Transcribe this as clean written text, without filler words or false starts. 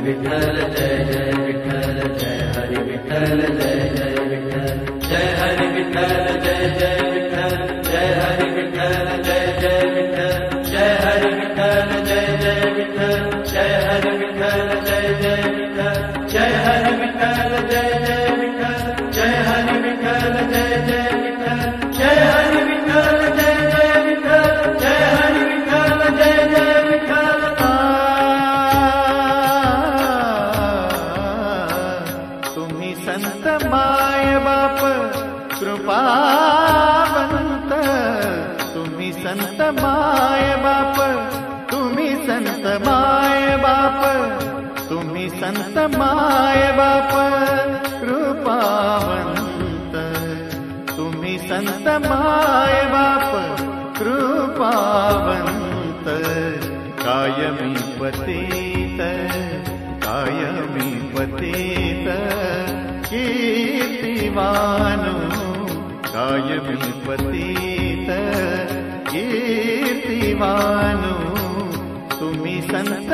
विठ्ठल जय जय विठ्ठल जय हरि विठ्ठल जय जय विठ्ठल जय हरि विठ्ठल जय जय विठ्ठल जय हरि विठ्ठल जय जय विठ्ठल जय हरि विठ्ठल जय जय विठ्ठल जय हरि विठ्ठल जय जय विठ्ठल जय हरि विठ्ठल जय जय विठ्ठल जय हरि विठ्ठल जय जय विठ्ठल जय हरि विठ्ठल जय जय विठ्ठल जय हरि विठ्ठल जय जय विठ्ठल। तुम्ही संत माय बाप कृपावंत, तुम्ही संत माय बाप, तुम्ही संत माय बाप, तुम्ही संत माय बाप कृपावंत, तुम्ही संत माय बाप कृपावंत। कायमी पतित कायमी पतित कीर्तिवानो, कायमी पतित कीर्तिवानो, तुम्ही संत